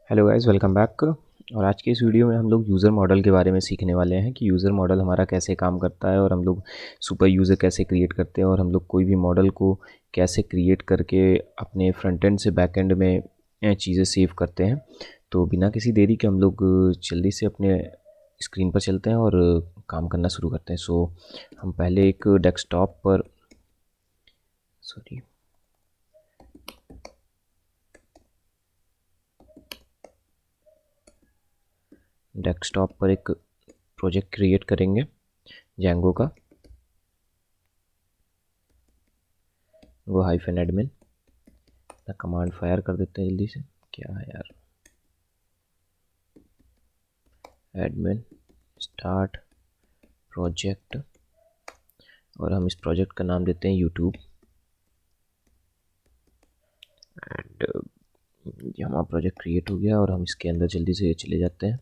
Hello guys, welcome back. और आज के इस वीडियो में हम लोग यूज़र मॉडल के बारे में सीखने वाले हैं कि यूज़र मॉडल हमारा कैसे काम करता है और हम लोग सुपर यूज़र कैसे क्रिएट करते हैं और हम लोग कोई भी मॉडल को कैसे क्रिएट करके अपने फ्रंट एंड से बैक एंड में चीज़ें सेव करते हैं। तो बिना किसी देरी के हम लोग जल्दी से अपने स्क्रीन पर चलते हैं और काम करना शुरू करते हैं। सो हम पहले एक डेस्कटॉप पर एक प्रोजेक्ट क्रिएट करेंगे जैंगो का। वो हाइफन एडमिन कमांड फायर कर देते हैं जल्दी से। क्या है यार, एडमिन स्टार्ट प्रोजेक्ट, और हम इस प्रोजेक्ट का नाम देते हैं यूट्यूब। एंड ये हमारा प्रोजेक्ट क्रिएट हो गया और हम इसके अंदर जल्दी से चले जाते हैं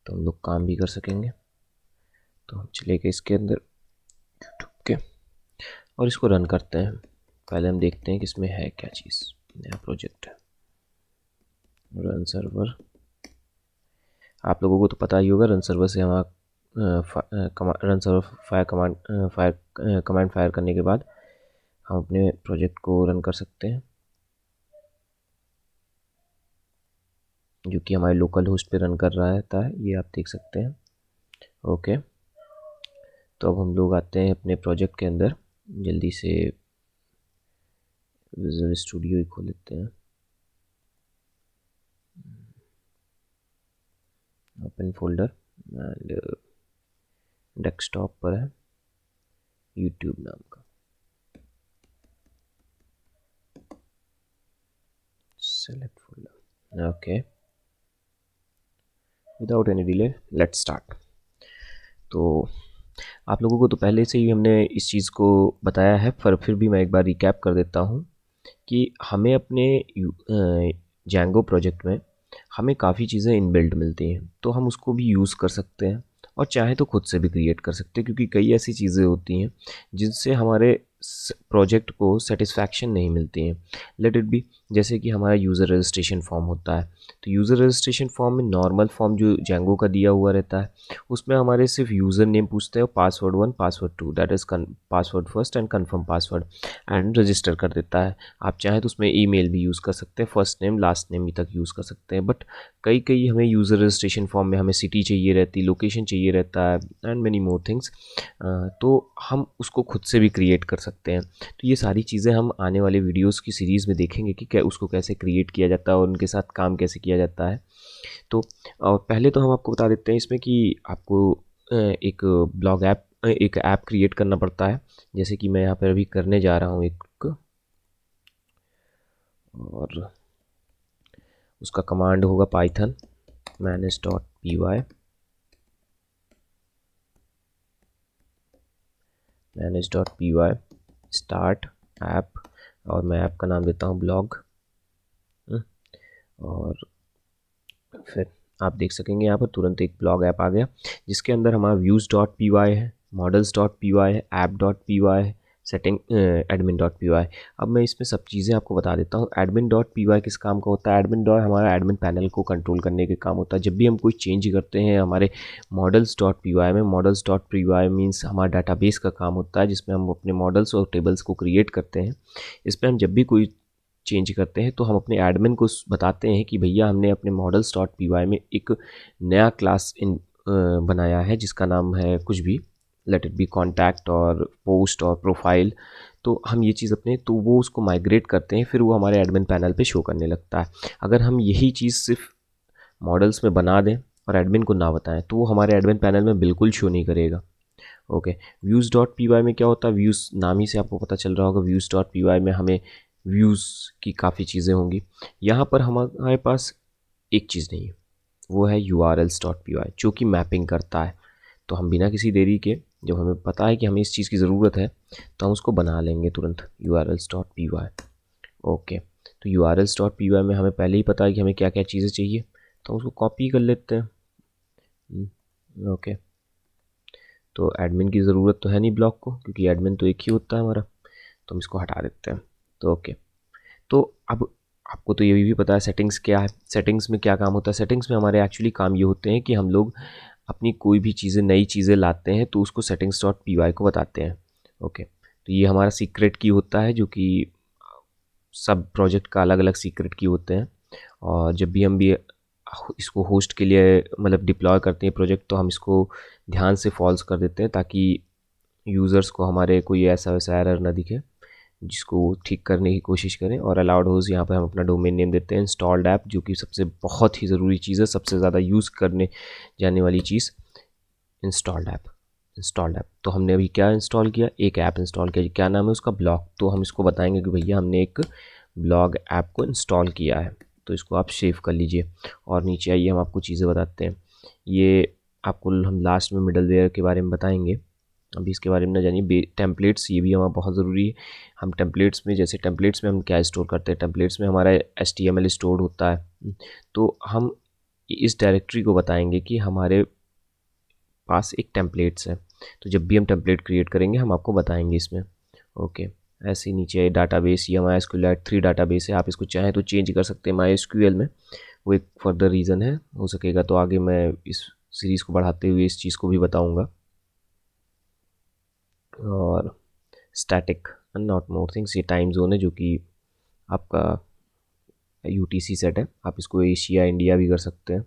तो हम लोग काम भी कर सकेंगे। तो हम चले गए इसके अंदर यूट्यूब के और इसको रन करते हैं। पहले हम देखते हैं कि इसमें है क्या चीज़। नया प्रोजेक्ट है, रन सर्वर। आप लोगों को तो पता ही होगा, रन सर्वर से हमारा रन सर्वर कमांड फायर करने के बाद हम अपने प्रोजेक्ट को रन कर सकते हैं, जो कि हमारे लोकल होस्ट पे रन कर रहा है, ये आप देख सकते हैं। ओके, तो अब हम लोग आते हैं अपने प्रोजेक्ट के अंदर। जल्दी से विजुअल स्टूडियो ही खोल लेते हैं। ओपन फोल्डर एंड डेस्कटॉप पर है यूट्यूब नाम का। Select folder. Okay, without any delay let's start. तो आप लोगों को तो पहले से ही हमने इस चीज़ को बताया है, पर फिर भी मैं एक बार रिकैप कर देता हूँ कि हमें अपने जैंगो प्रोजेक्ट में हमें काफ़ी चीज़ें इनबिल्ट मिलती हैं, तो हम उसको भी यूज़ कर सकते हैं और चाहे तो खुद से भी क्रिएट कर सकते हैं, क्योंकि कई ऐसी चीज़ें होती हैं जिनसे हमारे प्रोजेक्ट को सेटिस्फैक्शन नहीं मिलती हैं। लेट इट बी, जैसे कि हमारा यूज़र रजिस्ट्रेशन फॉर्म होता है, तो यूज़र रजिस्ट्रेशन फॉर्म में नॉर्मल फॉर्म जो जैंगो का दिया हुआ रहता है, उसमें हमारे सिर्फ यूज़र नेम पूछते हैं, password 1 password 2, that is password first and confirm password, and register कर देता है। आप चाहें तो उसमें ईमेल भी यूज़ कर सकते हैं, फर्स्ट नेम लास्ट नेम तक यूज़ कर सकते हैं। बट कई कई हमें यूज़र रजिस्ट्रेशन फॉर्म में हमें सिटी चाहिए रहती, लोकेशन चाहिए रहता है एंड मेनी मोर थिंग्स, तो हम उसको खुद से भी क्रिएट कर सकते हैं। तो ये सारी चीज़ें हम आने वाले वीडियोज़ की सीरीज़ में देखेंगे कि क्या उसको कैसे क्रिएट किया जाता है और उनके साथ काम कैसे किया जाता है। तो पहले तो हम आपको बता देते हैं इसमें कि आपको एक एक ऐप क्रिएट करना पड़ता है, जैसे कि मैं यहाँ पर अभी करने जा रहा हूँ एक, और उसका कमांड होगा पाइथन manage.py स्टार्ट ऐप, और मैं ऐप का नाम देता हूँ ब्लॉग। और फिर आप देख सकेंगे यहाँ पर तुरंत एक ब्लॉग ऐप आ गया, जिसके अंदर हमारा views.py है, models.py है, app.py है, सेटिंग admin.py। अब मैं इसमें सब चीज़ें आपको बता देता हूँ। admin.py किस काम का होता है? एडमिन डॉट हमारा एडमिन पैनल को कंट्रोल करने के काम होता है। जब भी हम कोई चेंज करते हैं हमारे models.py में, models.py मीन्स हमारा डाटाबेस का काम होता है, जिसमें हम अपने मॉडल्स और टेबल्स को क्रिएट करते हैं। इस पर हम जब भी कोई चेंज करते हैं तो हम अपने एडमिन को बताते हैं कि भैया हमने अपने models.py में एक नया क्लास बनाया है जिसका नाम है कुछ भी, लेट इट बी कॉन्टैक्ट और पोस्ट और प्रोफाइल। तो हम ये चीज़ अपने, तो वो उसको माइग्रेट करते हैं, फिर वो हमारे एडमिन पैनल पे शो करने लगता है। अगर हम यही चीज़ सिर्फ मॉडल्स में बना दें और एडमिन को ना बताएं तो वो हमारे एडमिन पैनल में बिल्कुल शो नहीं करेगा। ओके, व्यूज़.py में क्या होता है? व्यूज़ नाम ही से आपको पता चल रहा होगा, व्यूज़.py में हमें व्यूज़ की काफ़ी चीज़ें होंगी। यहाँ पर हमारे पास एक चीज़ नहीं है, वो है urls.py, जो कि मैपिंग करता है। तो हम बिना किसी देरी के, जब हमें पता है कि हमें इस चीज़ की ज़रूरत है, तो हम उसको बना लेंगे तुरंत, urls.py। ओके, तो urls.py में हमें पहले ही पता है कि हमें क्या क्या चीज़ें चाहिए, तो हम उसको कॉपी कर लेते हैं। ओके, तो एडमिन की ज़रूरत तो है नहीं ब्लॉक को, क्योंकि एडमिन तो एक ही होता है हमारा, तो हम इसको हटा देते हैं। तो ओके, तो अब आपको तो ये भी पता है सेटिंग्स क्या है, सेटिंग्स में क्या काम होता है। सेटिंग्स में हमारे एक्चुअली काम ये होते हैं कि हम लोग अपनी कोई भी चीज़ें, नई चीज़ें लाते हैं तो उसको settings डॉट पी वाई को बताते हैं। ओके, तो ये हमारा सीक्रेट की होता है, जो कि सब प्रोजेक्ट का अलग अलग सीक्रेट की होते हैं। और जब भी हम भी इसको होस्ट के लिए मतलब डिप्लॉय करते हैं प्रोजेक्ट, तो हम इसको ध्यान से फॉल्स कर देते हैं ताकि यूज़र्स को हमारे कोई ऐसा वैसा एरर ना दिखे, जिसको ठीक करने की कोशिश करें। और अलाउड होस्ट यहाँ पर हम अपना डोमेन नेम देते हैं। इंस्टॉल्ड ऐप, जो कि सबसे बहुत ही ज़रूरी चीज़ है, सबसे ज़्यादा यूज़ करने जाने वाली चीज़, इंस्टॉल्ड ऐप। इंस्टॉल्ड ऐप, तो हमने अभी क्या इंस्टॉल किया, एक ऐप इंस्टॉल किया, क्या नाम है उसका, ब्लॉग। तो हम इसको बताएंगे कि भैया हमने एक ब्लॉग ऐप को इंस्टॉल किया है, तो इसको आप सेव कर लीजिए। और नीचे आइए, हम आपको चीज़ें बताते हैं। ये आपको हम लास्ट में मिडलवेयर के बारे में बताएंगे, अभी इसके बारे में ना जानिए। टेम्पलेट्स, ये भी हमारा बहुत ज़रूरी है। हम टेम्पलेट्स में, जैसे टेम्पलेट्स में हम क्या स्टोर करते हैं, टेम्पलेट्स में हमारा HTML स्टोर होता है। तो हम इस डायरेक्टरी को बताएंगे कि हमारे पास एक टेम्पलेट्स है, तो जब भी हम टेम्पलेट क्रिएट करेंगे हम आपको बताएंगे इसमें। ओके, ऐसे ही नीचे डाटाबेस, ये MySQL 3 डाटाबेस है। आप इसको चाहें तो चेंज कर सकते हैं MySQL में, वो एक फर्दर रीज़न है, हो सकेगा तो आगे मैं इस सीरीज़ को बढ़ाते हुए इस चीज़ को भी बताऊंगा। और static and not more things, ये टाइम जोन है जो कि आपका UTC सेट है, आप इसको एशिया इंडिया भी कर सकते हैं।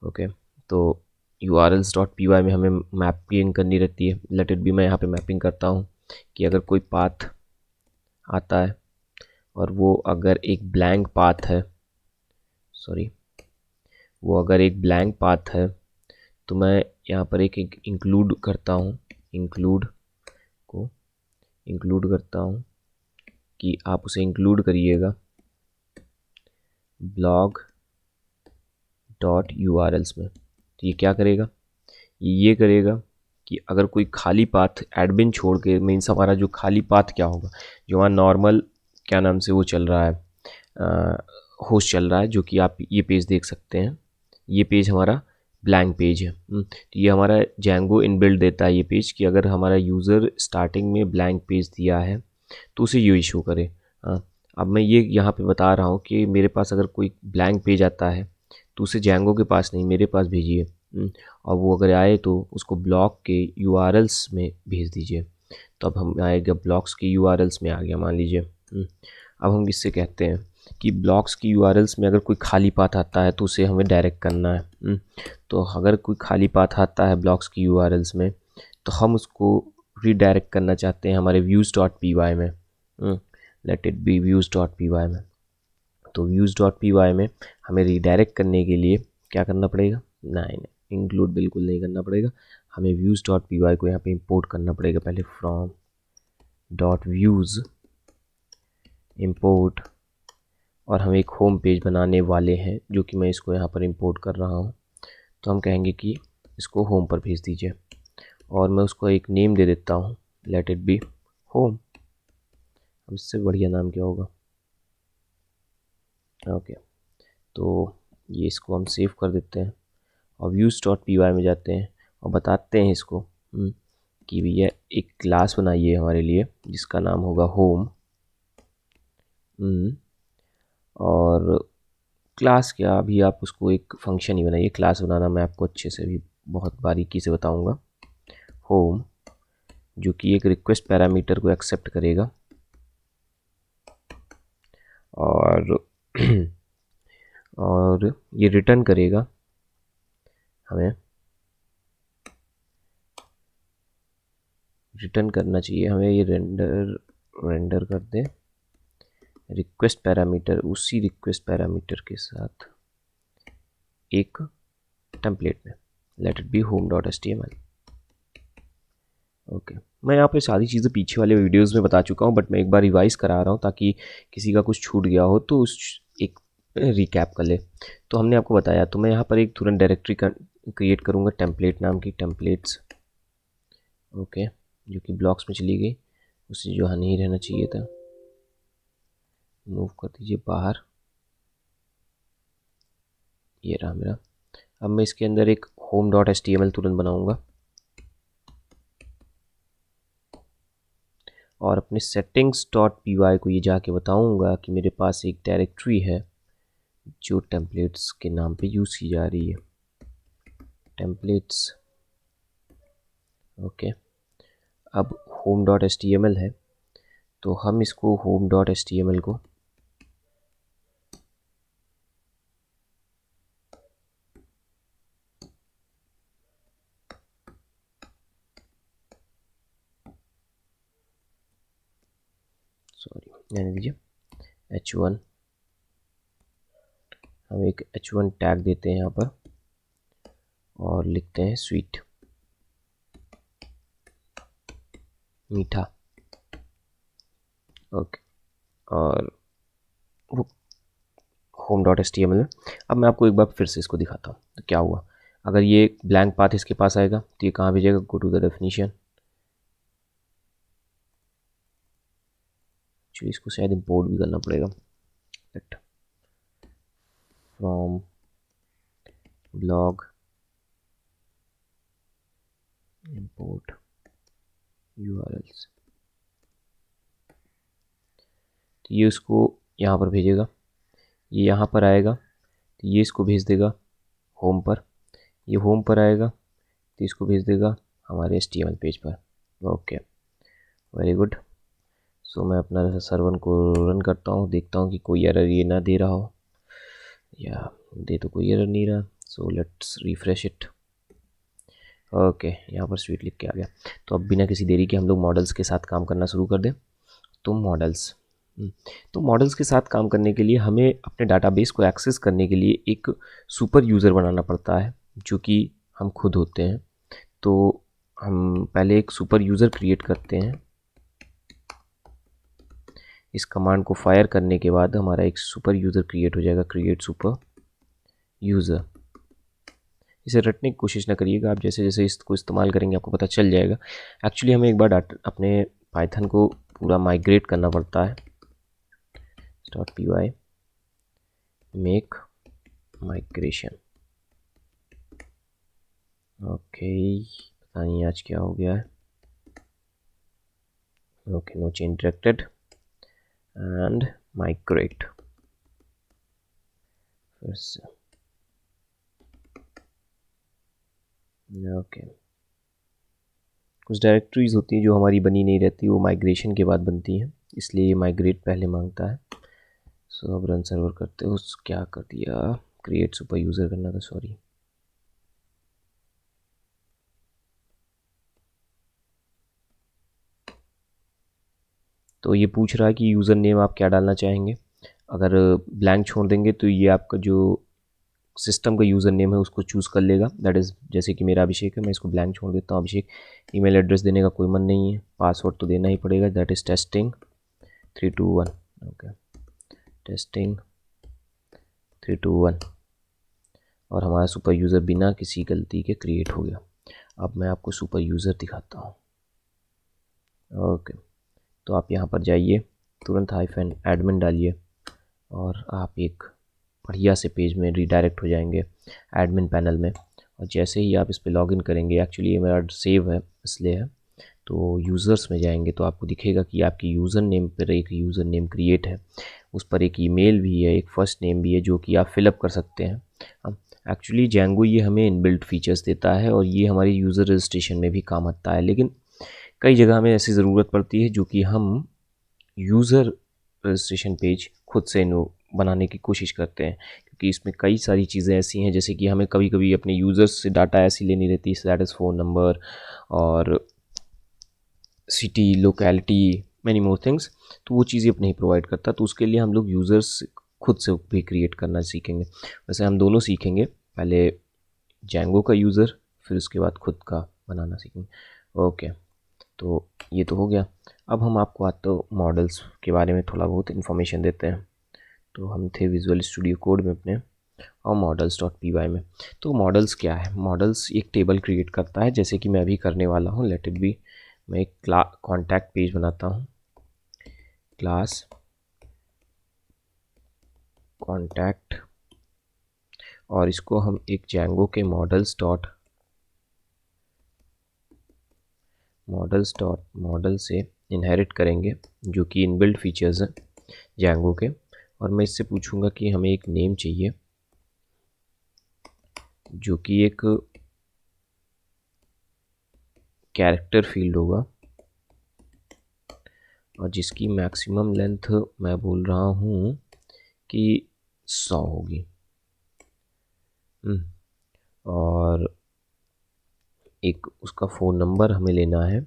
ओके, तो urls डॉट पी वाई में हमें मैपिंग करनी रहती है। लेट इट बी, मैं यहाँ पे मैपिंग करता हूँ कि अगर कोई पाथ आता है और वो अगर एक ब्लैंक पाथ है, सॉरी, वो अगर एक ब्लैंक पाथ है, तो मैं यहाँ पर एक इंक्लूड करता हूँ, इंक्लूड को इंक्लूड करता हूँ कि आप उसे इंक्लूड करिएगा ब्लॉग डॉट URLs में। तो ये क्या करेगा, ये करेगा कि अगर कोई खाली पाथ एडमिन छोड़ के, मीन्स हमारा जो खाली पाथ क्या होगा, जो हमारा नॉर्मल क्या नाम से वो चल रहा है, होस्ट चल रहा है, जो कि आप ये पेज देख सकते हैं। ये पेज हमारा ब्लैंक पेज है। तो ये हमारा जैंगो इनबिल्ट देता है ये पेज, कि अगर हमारा यूज़र स्टार्टिंग में ब्लैंक पेज दिया है तो उसे ये इशू करे। अब मैं ये यहाँ पे बता रहा हूँ कि मेरे पास अगर कोई ब्लैंक पेज आता है तो उसे जैंगो के पास नहीं, मेरे पास भेजिए। और वो अगर आए तो उसको ब्लॉक के URLs में भेज दीजिए। तो अब हम आएगा, ब्लॉक्स के URLs में आ गया मान लीजिए। अब हम इससे कहते हैं कि ब्लॉक्स की URLs में अगर कोई खाली पाथ आता है तो उसे हमें डायरेक्ट करना है। तो अगर कोई खाली पाथ आता है ब्लॉक्स की URLs में, तो हम उसको रीडायरेक्ट करना चाहते हैं हमारे व्यूज़ डॉट पी वाई में। Let it be views dot P Y में। तो व्यूज़ डॉट पी वाई में हमें रीडायरेक्ट करने के लिए क्या करना पड़ेगा, नहीं, इंक्लूड बिल्कुल नहीं करना पड़ेगा। हमें व्यूज़ डॉट पी वाई को यहाँ पे इंपोर्ट करना पड़ेगा पहले, फ्रॉम डॉट व्यूज़ इंपोर्ट, और हम एक होम पेज बनाने वाले हैं, जो कि मैं इसको यहाँ पर इंपोर्ट कर रहा हूँ। तो हम कहेंगे कि इसको होम पर भेज दीजिए, और मैं उसको एक नेम दे देता हूँ, लेट इट बी होम। अब इससे बढ़िया नाम क्या होगा, ओके। तो ये इसको हम सेव कर देते हैं और व्यूज़ डॉट पी वाई में जाते हैं और बताते हैं इसको कि भैया एक क्लास बनाइए हमारे लिए जिसका नाम होगा होम। और क्लास क्या, अभी आप उसको एक फंक्शन ही बनाइए, क्लास बनाना मैं आपको अच्छे से भी बहुत बारीकी से बताऊंगा। होम, जो कि एक रिक्वेस्ट पैरामीटर को एक्सेप्ट करेगा और और ये रिटर्न करेगा, हमें रिटर्न करना चाहिए, हमें ये रेंडर कर दे रिक्वेस्ट पैरामीटर, उसी रिक्वेस्ट पैरामीटर के साथ एक टेम्पलेट में, let it B home dot HTML। Okay, मैं यहाँ पे सारी चीज़ें पीछे वाले वीडियोस में बता चुका हूँ, बट मैं एक बार रिवाइज करा रहा हूँ ताकि किसी का कुछ छूट गया हो तो उस एक रिकैप कर ले। तो हमने आपको बताया, तो मैं यहाँ पर एक तुरंत डायरेक्टरी क्रिएट करूँगा टेम्पलेट नाम की, टेम्पलेट्स। ओके, जो कि ब्लॉक्स में चली गई, उसे जो नहीं रहना चाहिए था, मूव कर दीजिए बाहर, ये रहा मेरा। अब मैं इसके अंदर एक होम डॉट HTML तुरंत बनाऊँगा। और अपने सेटिंग्स डॉट पी वाई को ये जाके बताऊंगा कि मेरे पास एक डायरेक्टरी है जो टेम्पलेट्स के नाम पे यूज़ की जा रही है, टेम्पलेट्स। ओके, अब home dot H T M L है, तो हम इसको home dot H T M L को यानी दीजिए h1, हम एक h1 टैग देते हैं यहाँ पर और लिखते हैं स्वीट, मीठा। ओके, और वो home dot H T M L है। अब मैं आपको एक बार फिर से इसको दिखाता हूँ तो क्या हुआ। अगर ये ब्लैंक पाथ इसके पास आएगा तो ये कहाँ भेजेगा, go to the definition. Actually इसको शायद इंपोर्ट भी करना पड़ेगा, फ्रॉम ब्लॉग import URLs, तो ये उसको यहाँ पर भेजेगा, ये यहाँ पर आएगा तो ये इसको भेज देगा होम पर, ये होम पर आएगा तो इसको भेज देगा हमारे HTML पेज पर। Okay, very good. सो मैं अपना सर्वर को रन करता हूँ, देखता हूँ कि कोई एरर ये ना दे रहा हो, या दे तो कोई एरर नहीं रहा। So let's refresh it. Okay, यहाँ पर स्वीट लिख के आ गया। तो अब बिना किसी देरी के हम लोग मॉडल्स के साथ काम करना शुरू कर दें। तो मॉडल्स के साथ काम करने के लिए हमें अपने डाटाबेस को एक्सेस करने के लिए एक सुपर यूज़र बनाना पड़ता है, जो कि हम खुद होते हैं। तो हम पहले एक सुपर यूज़र क्रिएट करते हैं। इस कमांड को फायर करने के बाद हमारा एक सुपर यूज़र क्रिएट हो जाएगा, क्रिएट सुपर यूज़र। इसे रटने की कोशिश ना करिएगा, आप जैसे जैसे इसको इस्तेमाल करेंगे आपको पता चल जाएगा। एक्चुअली हमें एक बार अपने पाइथन को पूरा माइग्रेट करना पड़ता है। .py make migration. ओके, पता नहीं आज क्या हो गया है। Okay, no change directed and migrate. फिर से ओके, कुछ डायरेक्टरीज होती हैं जो हमारी बनी नहीं रहती, वो माइग्रेशन के बाद बनती हैं, इसलिए ये माइग्रेट पहले मांगता है। सो अब रन सर्वर करते हो, क्या कर दिया, क्रिएट सुपर यूज़र करना था, सॉरी। तो ये पूछ रहा है कि यूज़र नेम आप क्या डालना चाहेंगे। अगर ब्लैंक छोड़ देंगे तो ये आपका जो सिस्टम का यूज़र नेम है उसको चूज़ कर लेगा, दैट इज़ जैसे कि मेरा अभिषेक है, मैं इसको ब्लैंक छोड़ देता हूँ अभिषेक। ईमेल एड्रेस देने का कोई मन नहीं है, पासवर्ड तो देना ही पड़ेगा, that is testing 321। Okay, testing 321, और हमारा सुपर यूज़र बिना किसी गलती के क्रिएट हो गया। अब मैं आपको सुपर यूज़र दिखाता हूँ। ओके, तो आप यहाँ पर जाइए, तुरंत हाइफन एडमिन डालिए और आप एक बढ़िया से पेज में रीडायरेक्ट हो जाएंगे एडमिन पैनल में। और जैसे ही आप इस पर लॉगिन करेंगे, एक्चुअली ये मेरा सेव है इसलिए है, तो यूज़र्स में जाएंगे तो आपको दिखेगा कि आपकी यूज़र नेम पर एक यूज़र नेम क्रिएट है, उस पर एक ईमेल भी है, एक फ़र्स्ट नेम भी है जो कि आप फिलअप कर सकते हैं। एक्चुअली जैंगो ये हमें इनबिल्ट फीचर्स देता है और ये हमारी यूज़र रजिस्ट्रेशन में भी काम आता है, लेकिन कई जगह हमें ऐसी ज़रूरत पड़ती है जो कि हम यूज़र रजिस्ट्रेशन पेज खुद से बनाने की कोशिश करते हैं, क्योंकि इसमें कई सारी चीज़ें ऐसी हैं, जैसे कि हमें कभी कभी अपने यूज़र्स से डाटा ऐसी लेनी रहती है, दैट इज़ फ़ोन नंबर और city, locality, many more things, तो वो चीज़ें अब नहीं प्रोवाइड करता। तो उसके लिए हम लोग यूज़र्स खुद से भी क्रिएट करना सीखेंगे। वैसे हम दोनों सीखेंगे, पहले जैंगो का यूज़र, फिर उसके बाद खुद का बनाना सीखेंगे। ओके, तो ये तो हो गया। अब हम आपको आज तो मॉडल्स के बारे में थोड़ा बहुत इन्फॉर्मेशन देते हैं। तो हम थे विजुअल स्टूडियो कोड में अपने और मॉडल्स डॉट पी वाई में। तो मॉडल्स क्या है, मॉडल्स एक टेबल क्रिएट करता है, जैसे कि मैं अभी करने वाला हूँ। लेट इट बी, मैं एक कॉन्टैक्ट पेज बनाता हूँ, क्लास कॉन्टैक्ट, और इसको हम एक जैंगो के मॉडल से इनहेरिट करेंगे जो कि इनबिल्ट फीचर्स हैं Django के, और मैं इससे पूछूंगा कि हमें एक नेम चाहिए जो कि एक कैरेक्टर फील्ड होगा और जिसकी मैक्सिमम लेंथ मैं बोल रहा हूँ कि 100 होगी। और एक उसका फ़ोन नंबर हमें लेना है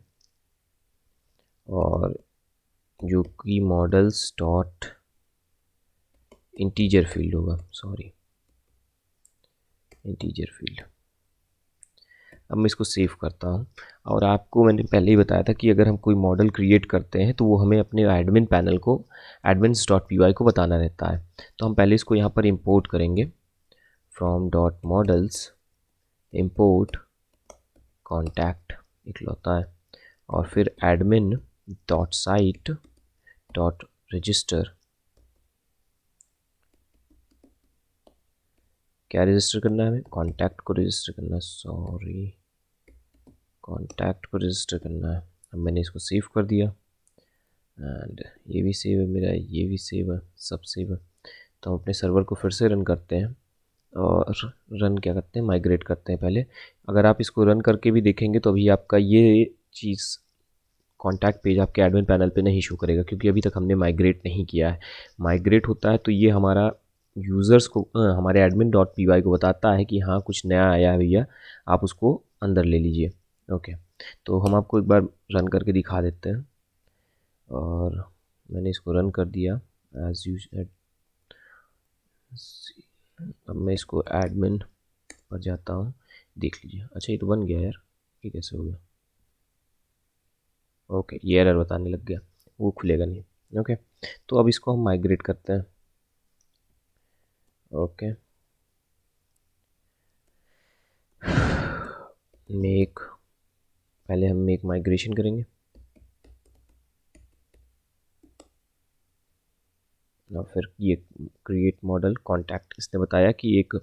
और जो कि मॉडल्स डॉट इंटीजर फील्ड होगा, सॉरी इंटीजर फील्ड। अब मैं इसको सेव करता हूँ। और आपको मैंने पहले ही बताया था कि अगर हम कोई मॉडल क्रिएट करते हैं तो वो हमें अपने एडमिन पैनल को admins.py को बताना रहता है। तो हम पहले इसको यहाँ पर इंपोर्ट करेंगे from dot models import contact इकलौता है, और फिर admin dot site dot register. क्या रजिस्टर करना है हमें? कॉन्टैक्ट को रजिस्टर करना है, सॉरी कॉन्टैक्ट को रजिस्टर करना है। अब मैंने इसको सेव कर दिया एंड ये भी सेव है मेरा, ये भी सेव है, सब सेव है। तो हम अपने सर्वर को फिर से रन करते हैं और रन क्या करते हैं, माइग्रेट करते हैं पहले। अगर आप इसको रन करके भी देखेंगे तो अभी आपका ये चीज़ कॉन्टैक्ट पेज आपके एडमिन पैनल पे नहीं शो करेगा क्योंकि अभी तक हमने माइग्रेट नहीं किया है। माइग्रेट होता है तो ये हमारा यूज़र्स को हमारे admin.py को बताता है कि हाँ कुछ नया आया है भैया, आप उसको अंदर ले लीजिए। ओके, तो हम आपको एक बार रन करके दिखा देते हैं। और मैंने इसको रन कर दिया एज यूज। अब मैं इसको एडमिन पर जाता हूँ, देख लीजिए। अच्छा ये तो बन गया यार, ये कैसे हो गया? ओके, ये एरर बताने लग गया, वो खुलेगा नहीं। ओके, तो अब इसको हम माइग्रेट करते हैं। ओके, मेक, पहले हम मेक माइग्रेशन करेंगे और फिर ये क्रिएट मॉडल कॉन्टैक्ट। इसने बताया कि एक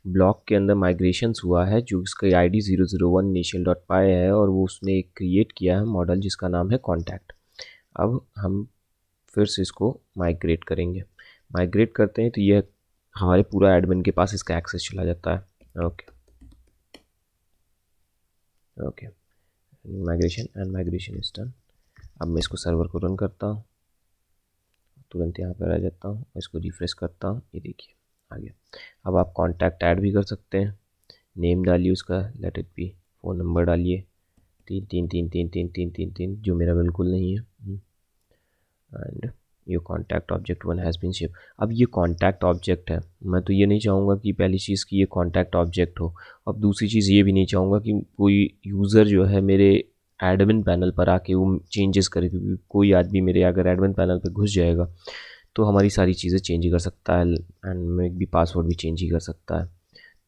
ब्लॉक के अंदर माइग्रेशंस हुआ है जो इसका आईडी 001 initial.py है और वो उसने एक क्रिएट किया है मॉडल जिसका नाम है कॉन्टैक्ट। अब हम फिर से इसको माइग्रेट करेंगे। माइग्रेट करते हैं तो ये हमारे पूरा एडमिन के पास इसका एक्सेस चला जाता है। Okay okay, migration and migration is done. अब मैं इसको सर्वर को रन करता हूँ, तुरंत यहाँ पर आ जाता हूँ, इसको रिफ्रेश करता हूँ, ये देखिए आ गया। अब आप कॉन्टैक्ट ऐड भी कर सकते हैं, नेम डालिए उसका, let it be, phone number डालिए 3 जो मेरा बिल्कुल नहीं है, एंड ये contact object 1 has been ship. अब ये कॉन्टैक्ट ऑब्जेक्ट है, मैं तो ये नहीं चाहूँगा कि पहली चीज़ कि ये कॉन्टैक्ट ऑब्जेक्ट हो। अब दूसरी चीज़ ये भी नहीं चाहूँगा कि कोई यूज़र जो है मेरे एडमिन पैनल पर आके वो चेंजेस करे, क्योंकि कोई आदमी मेरे अगर एडमिन पैनल पर घुस जाएगा तो हमारी सारी चीज़ें चेंज ही कर सकता है एंड मैं भी पासवर्ड भी चेंज ही कर सकता है।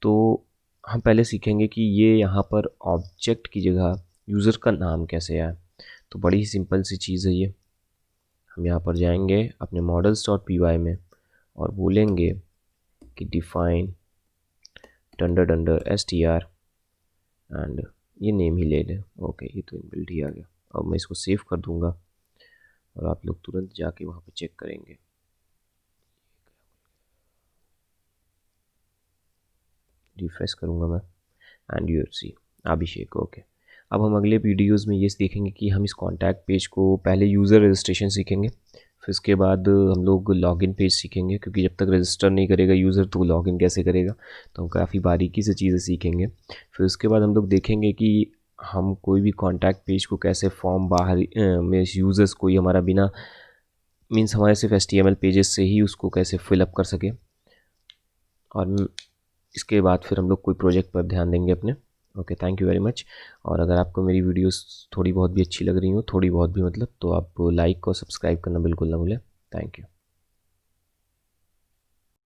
तो हम पहले सीखेंगे कि ये यहाँ पर ऑब्जेक्ट की जगह यूज़र का नाम कैसे आए। तो बड़ी ही सिंपल सी चीज़ है ये। हम यहाँ पर जाएंगे अपने models.py में और बोलेंगे कि डिफाइन $str एंड ये नेम ही ले लें। ओके, ये तो इनबिल्ट ही आ गया। अब मैं इसको सेव कर दूंगा और आप लोग तुरंत जाके वहाँ पे चेक करेंगे। रिफ्रेश करूँगा मैं and you see Abhishek. Okay, अब हम अगले वीडियोज़ में ये देखेंगे कि हम इस कॉन्टैक्ट पेज को पहले यूज़र रजिस्ट्रेशन सीखेंगे, फिर उसके बाद हम लोग लॉगिन पेज सीखेंगे, क्योंकि जब तक रजिस्टर नहीं करेगा यूज़र तो लॉगिन कैसे करेगा। तो हम काफ़ी बारीकी से चीज़ें सीखेंगे। फिर उसके बाद हम लोग देखेंगे कि हम कोई भी कॉन्टैक्ट पेज को कैसे फॉर्म बाहर में यूज़र्स कोई हमारा बिना मीन्स हमारे सिर्फ HTML पेजेस से ही उसको कैसे फिलअप कर सके। और इसके बाद फिर हम लोग कोई प्रोजेक्ट पर ध्यान देंगे अपने। Okay, thank you very much. और अगर आपको मेरी वीडियोस थोड़ी बहुत भी अच्छी लग रही हो, थोड़ी बहुत भी मतलब, तो आप लाइक और सब्सक्राइब करना बिल्कुल ना भूलें। Thank you.